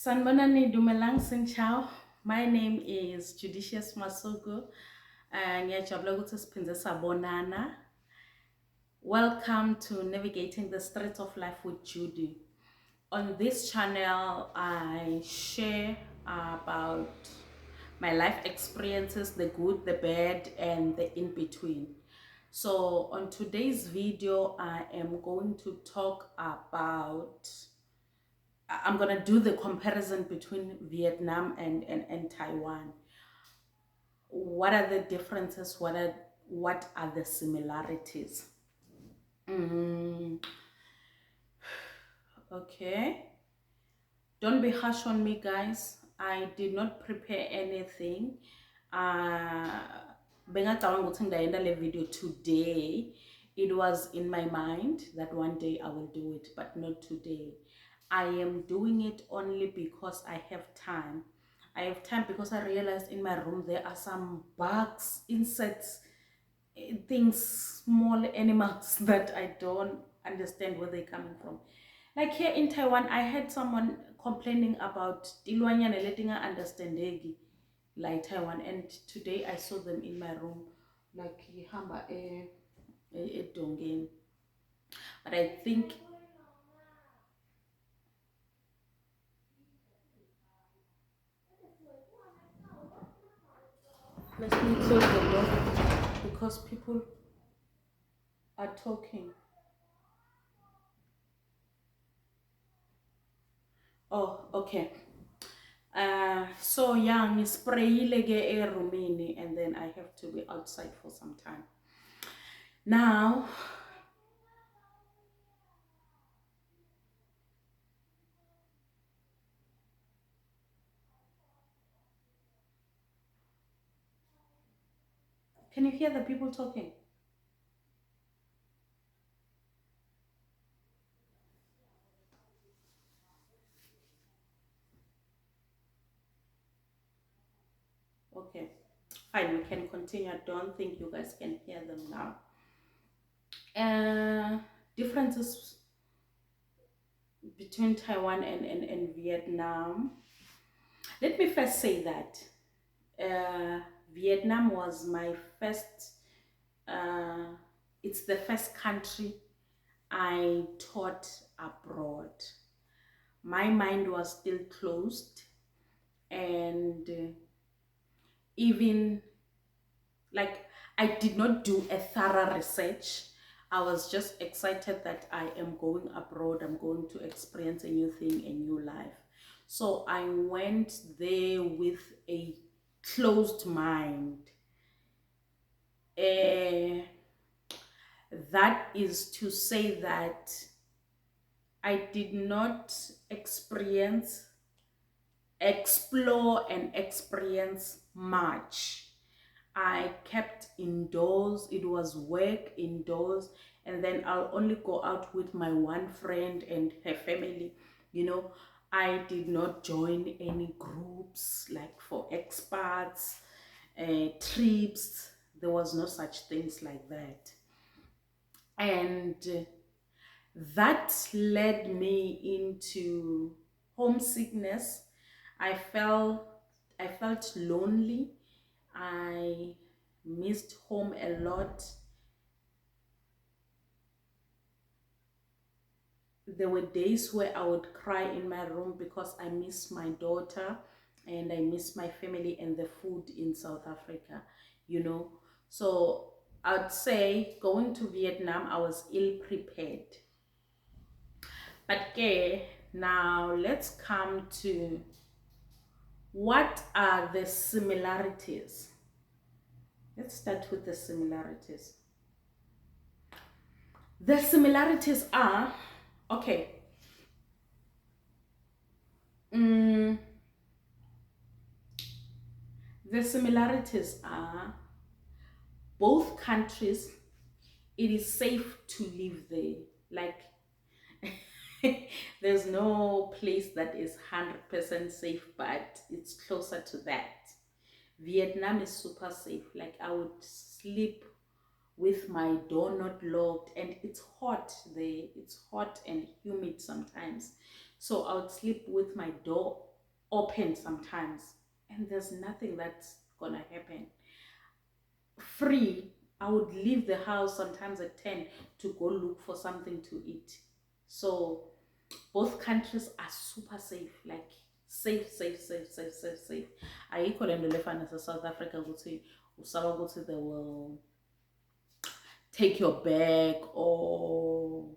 Sanbonani Dumelang Sin Chao. My name is Judicious Masuku. Ngiyajabula ukuthi siphinde sabonana. Welcome to Navigating the Streets of Life with Judy. On this channel, I share about my life experiences, the good, the bad, and the in-between. So on today's video, I am going to talk about I'm going to do the comparison between Vietnam and Taiwan. What are the differences? What are the similarities? Okay. Don't be harsh on me, guys. I did not prepare anything. Bengacabanga ukuthi ngidayenda le video today. It was in my mind that one day I will do it, but not today. I am doing it only because I have time. I have time because I realized in my room there are some bugs, insects, things, small animals that I don't understand where they're coming from. Like here in Taiwan, I had someone complaining about tilwanyana letting her understandegi like Taiwan, and today I saw them in my room like hamba e dongeng. But I think let me close the door because people are talking. Oh, okay. So yeah, ngisprayile ke erumini and then I have to be outside for some time. Now, can you hear the people talking? Okay, fine, we can continue. I don't think you guys can hear them now. Differences between Taiwan and Vietnam. Let me first say that Vietnam was my first, it's the first country I taught abroad. My mind was still closed, and even like I did not do a thorough research. I was just excited that I am going abroad. I'm going to experience a new thing, a new life. So I went there with a closed mind. That is to say that I did not explore and experience much. I kept indoors. It was work indoors, and then I'll only go out with my one friend and her family. I did not join any groups like for expats, trips. There was no such things like that, and that led me into homesickness. I felt lonely. I missed home a lot. There were days where I would cry in my room because I miss my daughter and I miss my family and the food in South Africa. So I'd say going to Vietnam, I was ill prepared. But okay, now let's come to what are the similarities. Let's start with the similarities. The similarities are, okay, the similarities are both countries, it is safe to live there. Like, there's no place that is 100% safe, but it's closer to that. Vietnam is super safe. Like, I would sleep with my door not locked, and it's hot there. It's hot and humid sometimes. So I would sleep with my door open sometimes, and there's nothing that's gonna happen. Free, I would leave the house sometimes at 10 to go look for something to eat. So both countries are super safe, like safe, safe, safe, safe, safe, safe. Ayikho lento lefana se-South Africa ukuthi usaba ukuthi they will take your bag or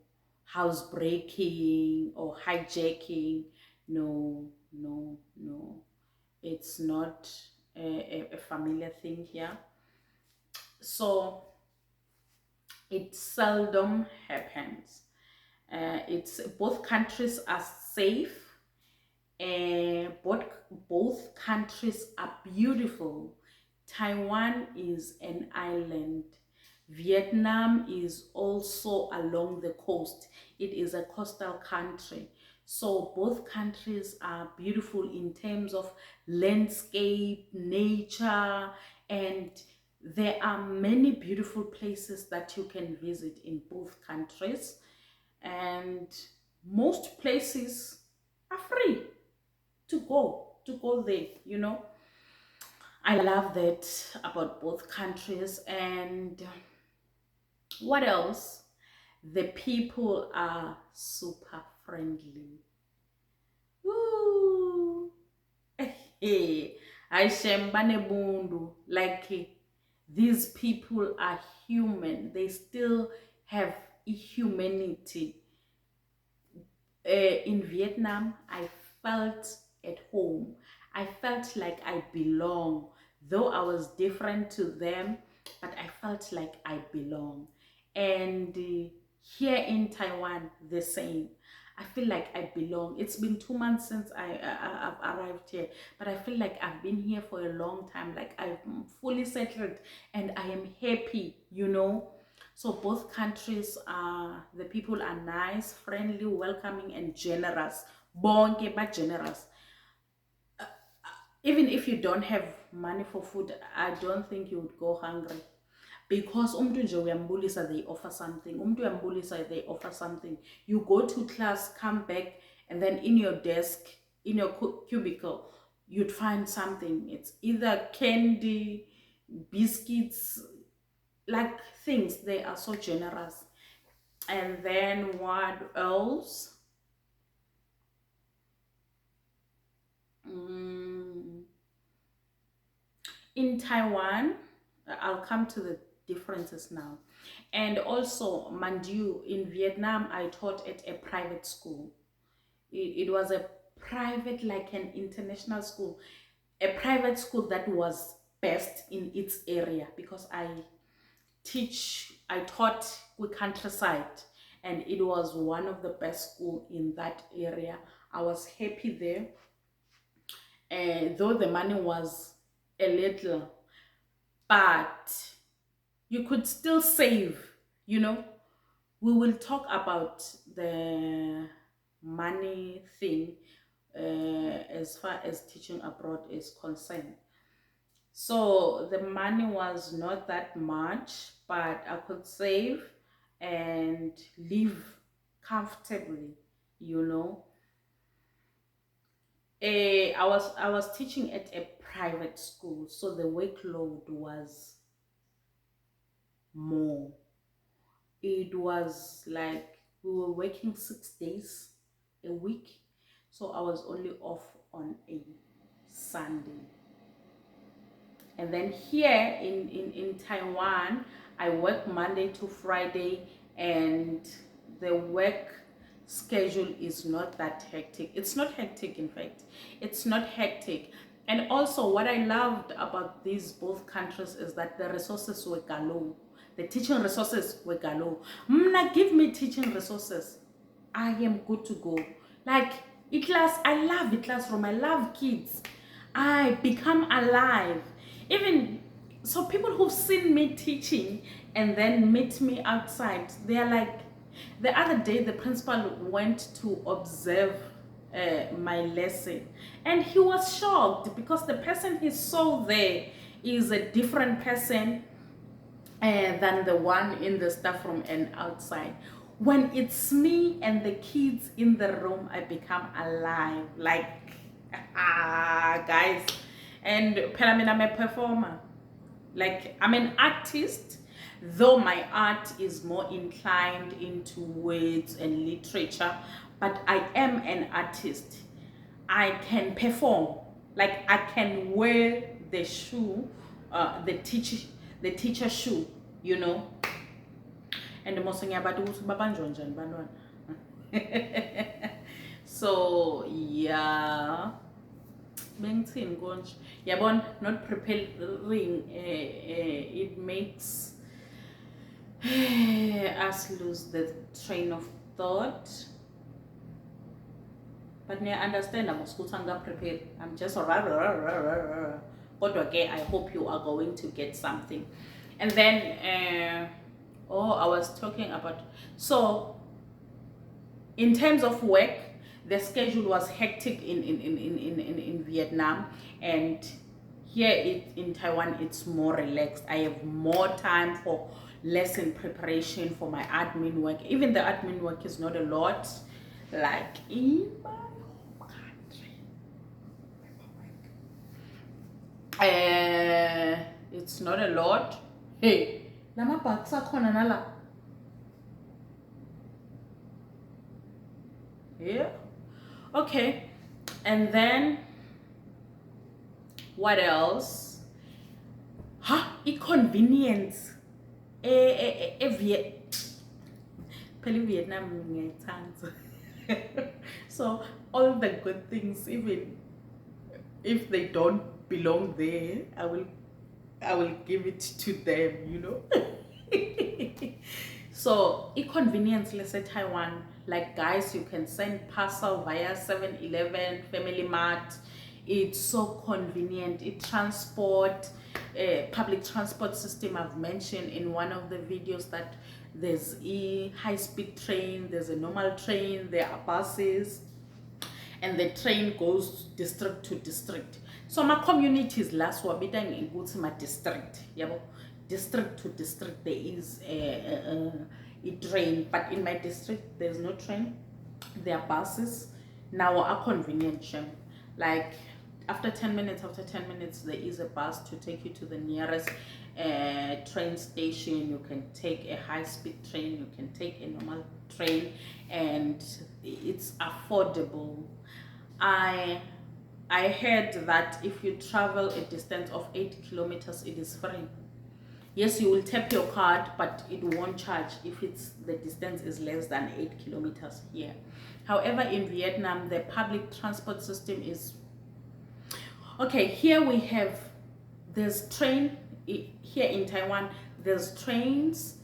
housebreaking or hijacking. No, no, no. It's not a familiar thing here. So it seldom happens. It's both countries are safe, and both countries are beautiful. Taiwan is an island. Vietnam is also along the coast. It is a coastal country. So both countries are beautiful in terms of landscape, nature, and there are many beautiful places that you can visit in both countries. And most places are free to go there, I love that about both countries. And what else? The people are super friendly. Woo! Hey, Aishembane Bundu. Like, these people are human. They still have humanity. In Vietnam, I felt at home. I felt like I belong. Though I was different to them, but I felt like I belong. And here in Taiwan, the same. I feel like I belong. It's been 2 months since I've arrived here, but I feel like I've been here for a long time. Like I'm fully settled and I am happy. So both countries are, the people are nice, friendly, welcoming, and generous. Bonke but generous. Even if you don't have money for food, I don't think you would go hungry. Because umuntu nje uyambulisa, they offer something. Umuntu uyambulisa, they offer something. You go to class, come back, and then in your desk, in your cubicle, you'd find something. It's either candy, biscuits, like things. They are so generous. And then what else? Mm, in Taiwan, I'll come to the differences now. And also, Mandu, in Vietnam, I taught at a private school. It was a private, like an international school, a private school that was best in its area, because I taught with countryside, and it was one of the best school in that area. I was happy there, and though the money was a little, but you could still save, you know. We will talk about the money thing as far as teaching abroad is concerned. So the money was not that much, but I could save and live comfortably, you know. I was teaching at a private school, so the workload was more. It was like we were working 6 days a week, so I was only off on a Sunday. And then here in Taiwan, I work Monday to Friday, and the work schedule is not that hectic. It's not hectic, in fact. It's not hectic. And also, what I loved about these both countries is that the resources were galore. The teaching resources were galore. Mna, give me teaching resources. I am good to go. Like, class, I love the classroom. I love kids. I become alive. Even so, people who've seen me teaching and then meet me outside, they're like, the other day, the principal went to observe my lesson, and he was shocked because the person he saw there is a different person than the one in the staff room and outside. When it's me and the kids in the room, I become alive. Like, Guys, and phela mina I'm a performer. Like, I'm an artist, though my art is more inclined into words and literature, but I am an artist. I can perform. Like, I can wear the shoe, the teacher shoe, you know. And the most thing about the so yeah, bengithini konje yabona, not preparing it makes us lose the train of thought. But I understand I'm prepared. I'm just but okay, I hope you are going to get something. And then I was talking about, so in terms of work, the schedule was hectic in Vietnam, and here in Taiwan it's more relaxed. I have more time for lesson preparation, for my admin work. Even the admin work is not a lot like in my home country. It's not a lot. Hey, nama baksa khona nala. Yeah. Okay. And then what else? Inconvenience. Vietnam ngiyayithanda. So all the good things, even if they don't belong there, I will give it to them, you know. So inconvenience, let's say Taiwan, like guys, you can send parcel via 7-Eleven, Family Mart. It's so convenient. It transport, public transport system. I've mentioned in one of the videos that there's a high-speed train, there's a normal train, there are buses, and the train goes district to district. So my communities last wabita in my district, yabo, district to district there is a train, but in my district there's no train. There are buses. Now are convenient, like after 10 minutes there is a bus to take you to the nearest train station. You can take a high-speed train, you can take a normal train, and it's affordable. I heard that if you travel a distance of 8 kilometers, it is free. Yes, you will tap your card, but it won't charge if the distance is less than 8 kilometers here. However, in Vietnam, the public transport system is okay. Here we have, there's train here in Taiwan. There's trains,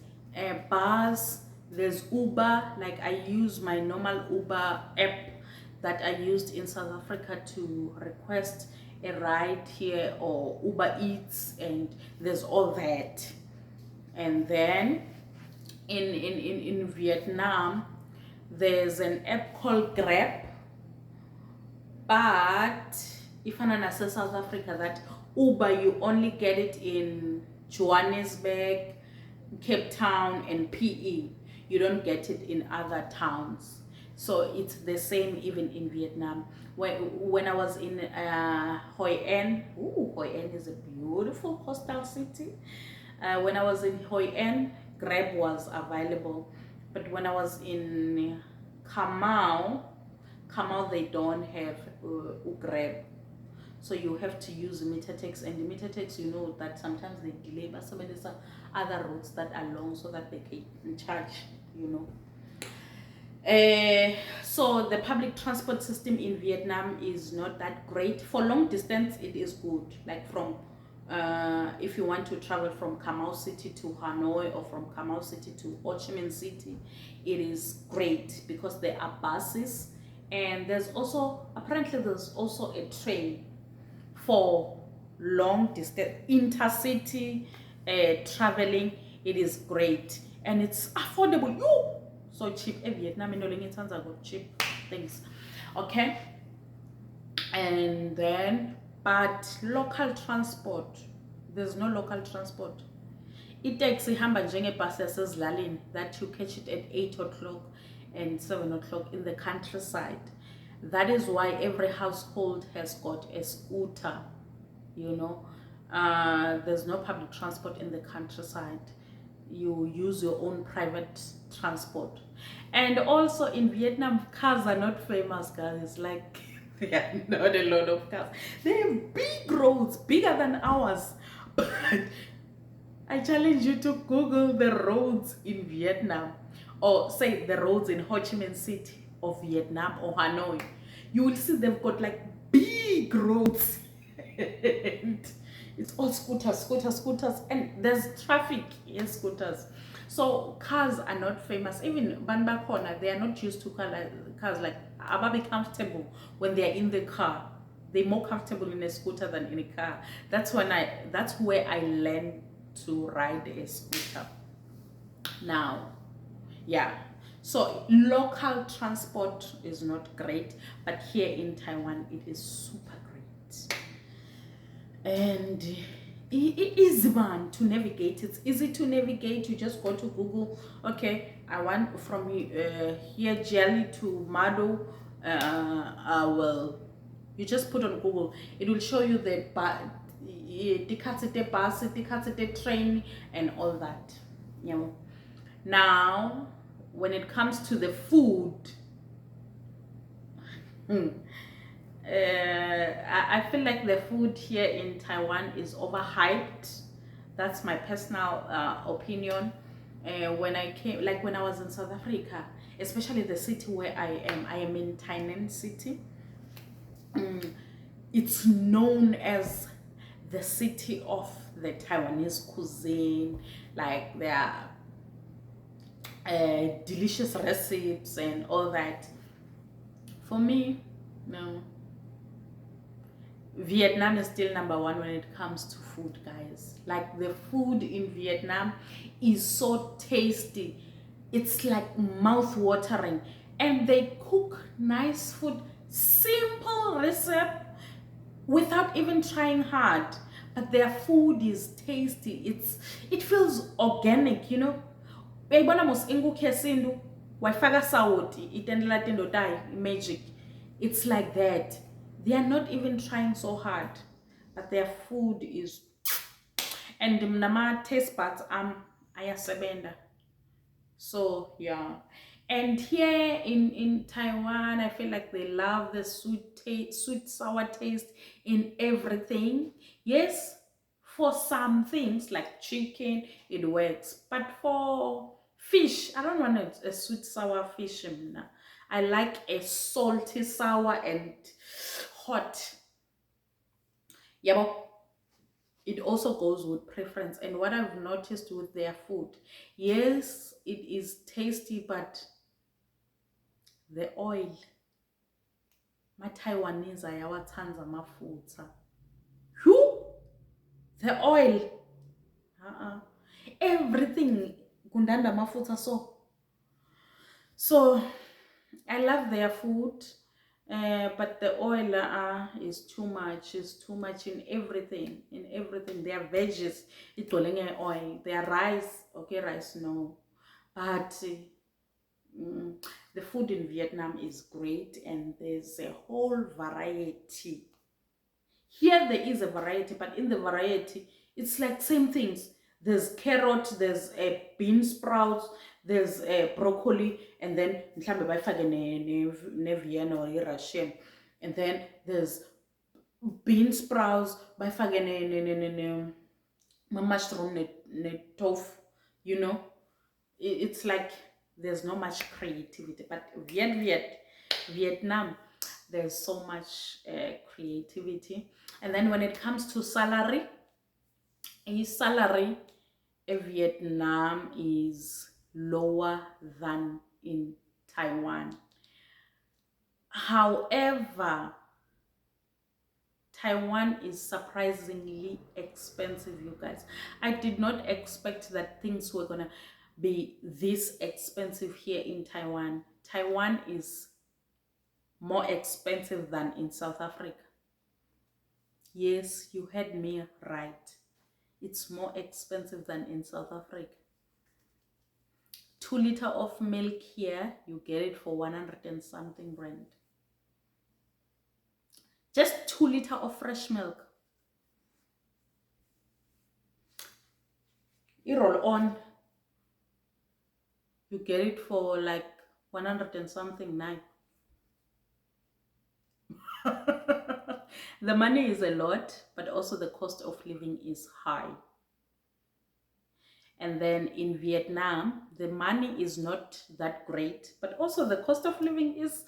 bus, there's Uber. Like I use my normal Uber app that I used in South Africa to request a ride here, or Uber Eats, and there's all that. And then in Vietnam, there's an app called Grab. But if I say South Africa, that Uber, you only get it in Johannesburg, Cape Town, and PE. You don't get it in other towns. So it's the same even in Vietnam. When I was in Hoi An, Hoi An is a beautiful coastal city. When I was in Hoi An, Grab was available. But when I was in Kamau, they don't have Grab. So you have to use meter tax, and the meter tax, you know that sometimes they delay, but some of these other routes that are long so that they can charge, you know. So the public transport system in Vietnam is not that great. For long distance, it is good. Like from if you want to travel from Kamau City to Hanoi, or from Kamau City to Ho Chi Minh City, it is great because there are buses, and there's also a train for long distance intercity traveling. It is great and it's affordable. So cheap. Vietnam in terms of cheap things. Okay. And then, but local transport, there's no local transport. Itaxi hamba njengebhasi yasezilalini that you catch it at 8 o'clock and 7 o'clock in the countryside. That is why every household has got a scooter, you know. There's no public transport in the countryside. You use your own private transport. And also in Vietnam, cars are not famous, guys. Like, there are not a lot of cars. They have big roads, bigger than ours. But I challenge you to Google the roads in Vietnam, or say the roads in Ho Chi Minh City of Vietnam or Hanoi. You will see they've got like big roads. And it's all scooters, scooters, scooters, and there's traffic in scooters. So cars are not famous. Even Banba Corner, they are not used to cars like Ababi comfortable when they are in the car. They're more comfortable in a scooter than in a car. That's where I learned to ride a scooter. Now, yeah. So local transport is not great, but here in Taiwan it is super great. And it is man to navigate. It's easy to navigate. You just go to Google. Okay, I want from here jelly to Mado. I will. You just put on Google. It will show you the bus, the train, and all that. You know. Now, when it comes to the food, I feel like the food here in Taiwan is overhyped. That's my personal opinion. When I came, like when I was in South Africa, especially the city where I am in Tainan City. It's known as the city of the Taiwanese cuisine. Like there are delicious recipes and all that. For me, no. Vietnam is still number one when it comes to food, guys. Like the food in Vietnam is so tasty. It's like mouth watering. And they cook nice food, simple recipe without even trying hard. But their food is tasty. It feels organic, you know. Uyayibona mos inkukhu yesintu wayifaka sawoti itendela tendo tayo magic. It's like that. They are not even trying so hard, but their food is, and nama taste buds ayasebenda. So yeah. And here in Taiwan, I feel like they love the sweet sour taste in everything. Yes, for some things like chicken, it works. But for fish, I don't want a sweet sour fish. I like a salty sour and hot. Yeah, but it also goes with preference. And what I've noticed with their food, yes, it is tasty, but the oil, ma-Taiwanese ayawathanda amafutha. Who? The oil. Everything kundanda amafutha. So I love their food, but the oil is too much. It's too much in everything. In everything, their veggies, it's oil. Their rice, okay, rice no, but the food in Vietnam is great, and there's a whole variety. Here there is a variety, but in the variety, it's like same things. There's carrot, there's a bean sprouts, there's a broccoli, and then mhlambe bayifake ne Vienna or Russian. And then there's bean sprouts, bayifake mushroom ne tofu, you know. It's like there's not much creativity, but Vietnam, there's so much creativity. And then when it comes to salary, his salary in Vietnam is lower than in Taiwan. However, Taiwan is surprisingly expensive, you guys. I did not expect that things were gonna be this expensive here in Taiwan. Taiwan is more expensive than in South Africa. Yes, you heard me right. It's more expensive than in South Africa. 2 liters of milk here, you get it for 100 and something rand. Just 2 liters of fresh milk. You roll on, you get it for like 100 and something nine. The money is a lot, but also the cost of living is high. And then in Vietnam, the money is not that great, but also the cost of living is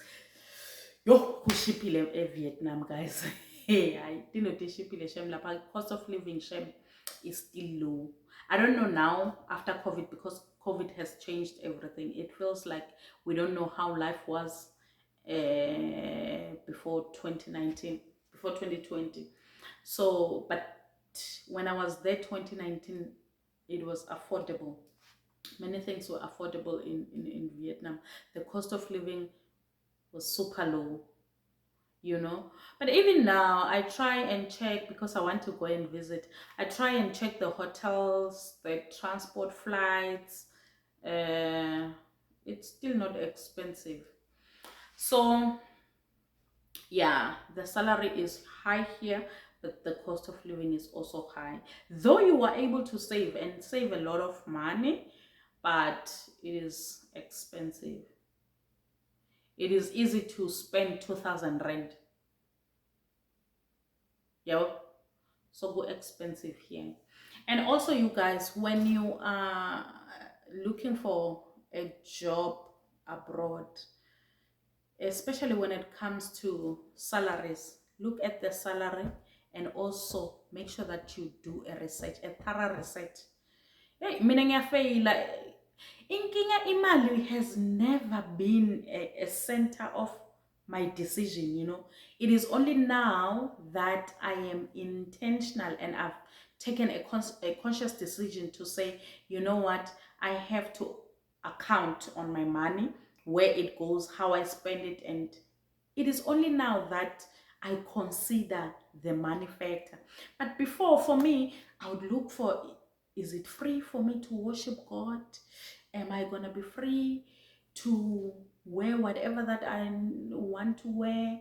yo kushipile Vietnam, guys. Hey, I didn't know shipile shem lapha. Cost of living shem is still low. I don't know now after COVID, because COVID has changed everything. It feels like we don't know how life was before 2019, before 2020. So, but when I was there 2019, it was affordable. Many things were affordable in Vietnam. The cost of living was super low, you know. But even now, I try and check, because I want to go and visit. I try and check the hotels, the transport flights. Uh, it's still not expensive. So yeah, the salary is high here, but the cost of living is also high. Though you were able to save and save a lot of money, but it is expensive. It is easy to spend 2,000 rand. Yeah, so go expensive here. And also, you guys, when you are looking for a job abroad, especially when it comes to salaries, look at the salary and also make sure that you do a research, a thorough research. Hey, mina ngiyafeyila. Inkinga imali has never been a center of my decision, you know. It is only now that I am intentional and I've taken a conscious decision to say, you know what, I have to account on my money, where it goes, how I spend it, and it is only now that I consider the money factor. But before, for me, I would look for, is it free for me to worship God? Am I going to be free to wear whatever that I want to wear?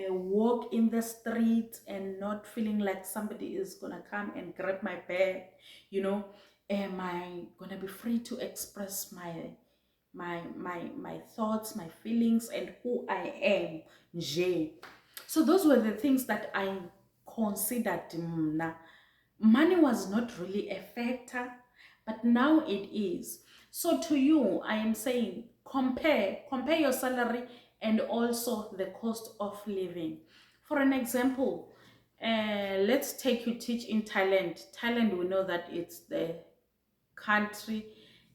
Walk in the street and not feeling like somebody is going to come and grab my bag, you know? Am I going to be free to express my thoughts, my feelings, and who I am nje? So those were the things that I considered. Money was not really a factor, but now it is. So to you, I am saying, compare your salary and also the cost of living. For an example, let's take you teach in Thailand. Thailand, we know that it's the country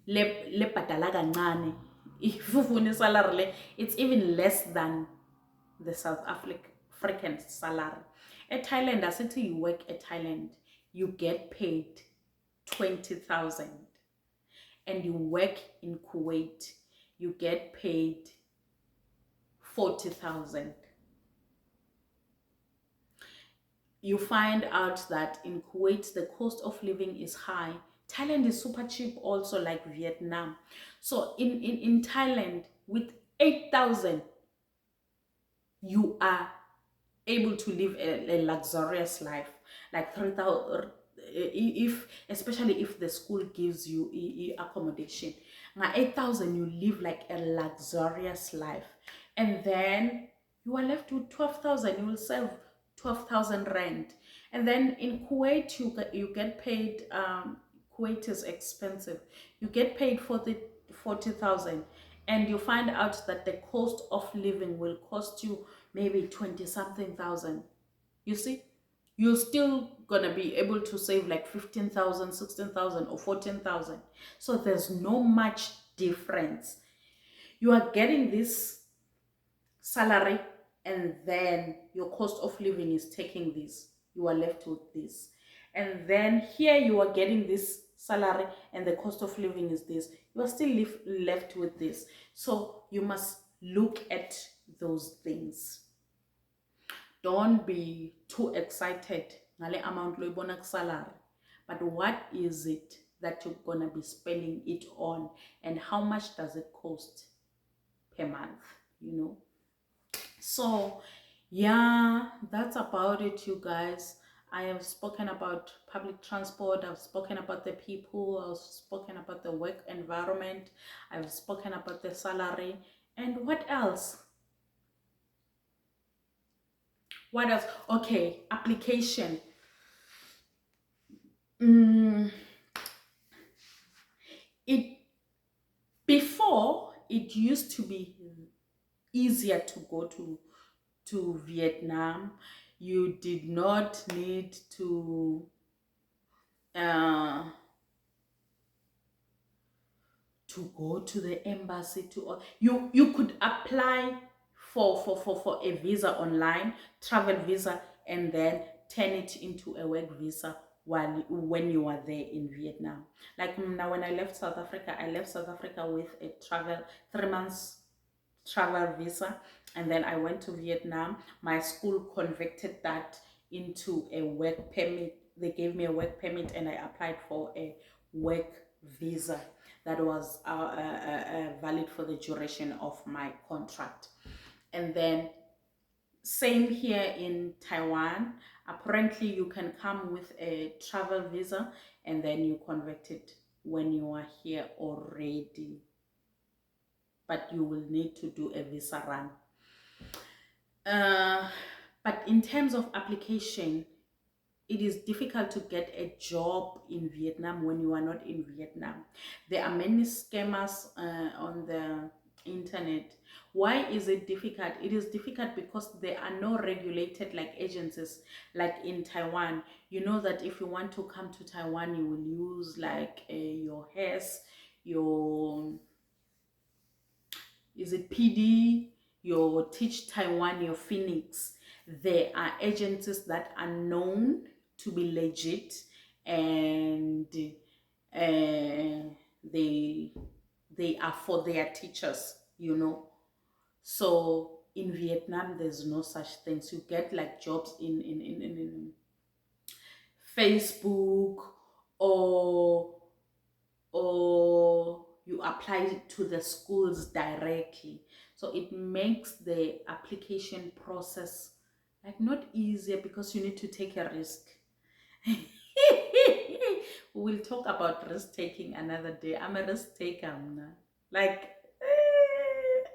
le bhadala kancane. If ufuna salary le, it's even less than the South African salary. At Thailand, asithi you work at Thailand, you get paid 20,000, and you work in Kuwait, you get paid 40,000. You find out that in Kuwait the cost of living is high. Thailand is super cheap also, like Vietnam. So in Thailand, with 8,000, you are able to live a luxurious life. Like 3,000, if especially if the school gives you accommodation, now 8,000 you live like a luxurious life, and then you are left with 12,000. You will save 12,000 rand. And then in Kuwait, you get paid. Kuwait is expensive. You get paid for the 40,000, and you find out that the cost of living will cost you maybe 20 something thousand. You see, you're still gonna be able to save like 15,000, 16,000, or 14,000. So there's no much difference. You are getting this salary, and then your cost of living is taking this. You are left with this. And then here you are getting this salary, and the cost of living is this. You are still left with this. So you must look at those things. Don't be too excited ngale amount lo ibona salary, but what is it that you're gonna be spending it on, and how much does it cost per month, you know? So Yeah, that's about it, you guys. I have spoken about public transport, I've spoken about the people, I've spoken about the work environment, I've spoken about the salary, and what else? What else? Okay, application. Mm, it before it used to be easier to go to Vietnam. You did not need uh, to go to the embassy you could apply for a visa online, travel visa, and then turn it into a work visa while when you are there in Vietnam. Like now, when I left South Africa with a travel 3 months travel visa, and then I went to Vietnam. My school converted that into a work permit. They gave me a work permit, and I applied for a work visa that was valid for the duration of my contract. And then same here in Taiwan. Apparently, you can come with a travel visa, and then you convert it when you are here already, but you will need to do a visa run. Uh, but in terms of application, it is difficult to get a job in Vietnam when you are not in Vietnam. There are many scammers on the internet. Why is it difficult? It is difficult because there are no regulated like agencies like in Taiwan. You know that if you want to come to Taiwan, you will use like your HES, your is it PD, your Teach Taiwan, your Phoenix. There are agencies that are known to be legit, and they they are for their teachers, you know. So in Vietnam, there's no such things. You get like jobs in Facebook, or you apply to the schools directly. So it makes the application process like not easier because you need to take a risk. We'll talk about risk taking another day. I'm a risk taker, mna. Like,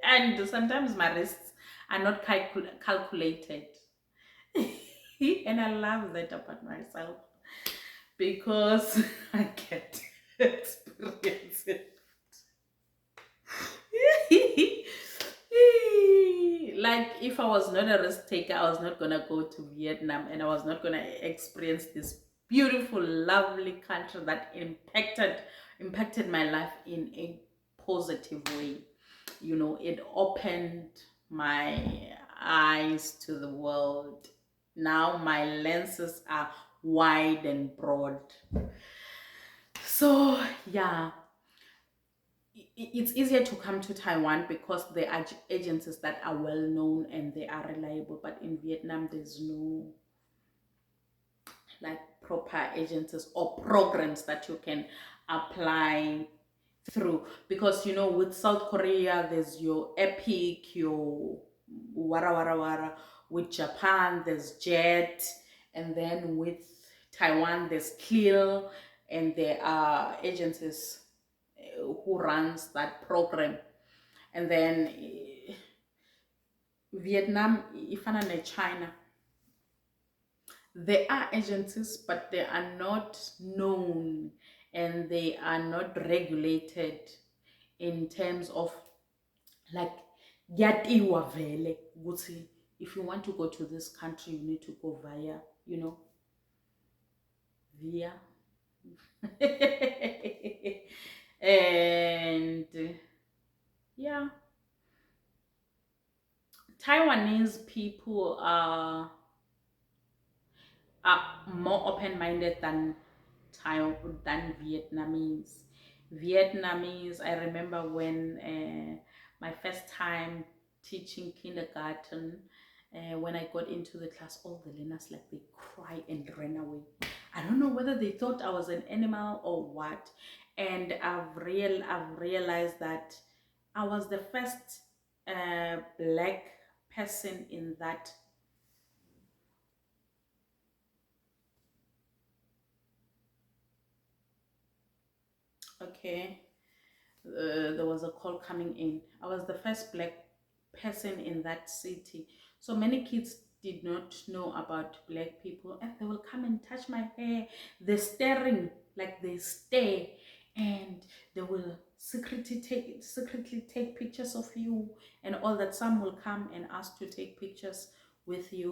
and sometimes my risks are not calculated. And I love that about myself because I get to experience it. Like if I was not a risk taker, I was not gonna go to Vietnam, and I was not gonna experience this beautiful, lovely country that impacted my life in a positive way. You know, it opened my eyes to the world. Now my lenses are wide and broad. So yeah, it's easier to come to Taiwan because there are agencies that are well known and they are reliable. But in Vietnam, there's no like proper agencies or programs that you can apply through. Because you know, with South Korea, there's your Epic, your Wara Wara Wara. With Japan, there's Jet, and then with Taiwan, there's Clear, and there are agencies who runs that program. And then Vietnam, ifana ne China, there are agencies, but they are not known and they are not regulated in terms of like yatiwa vele ukuthi if you want to go to this country, you need to go via, you know, via. And yeah, Taiwanese people are more open-minded than than Vietnamese. Vietnamese, I remember when my first time teaching kindergarten, when I got into the class, all the learners like they cry and ran away. I don't know whether they thought I was an animal or what. And I've realized that I was the first black person in that Okay. There was a call coming in. I was the first black person in that city. So many kids did not know about black people, and they will come and touch my hair. They're staring, like they stare, and they will secretly take pictures of you and all that. Some will come and ask to take pictures with you.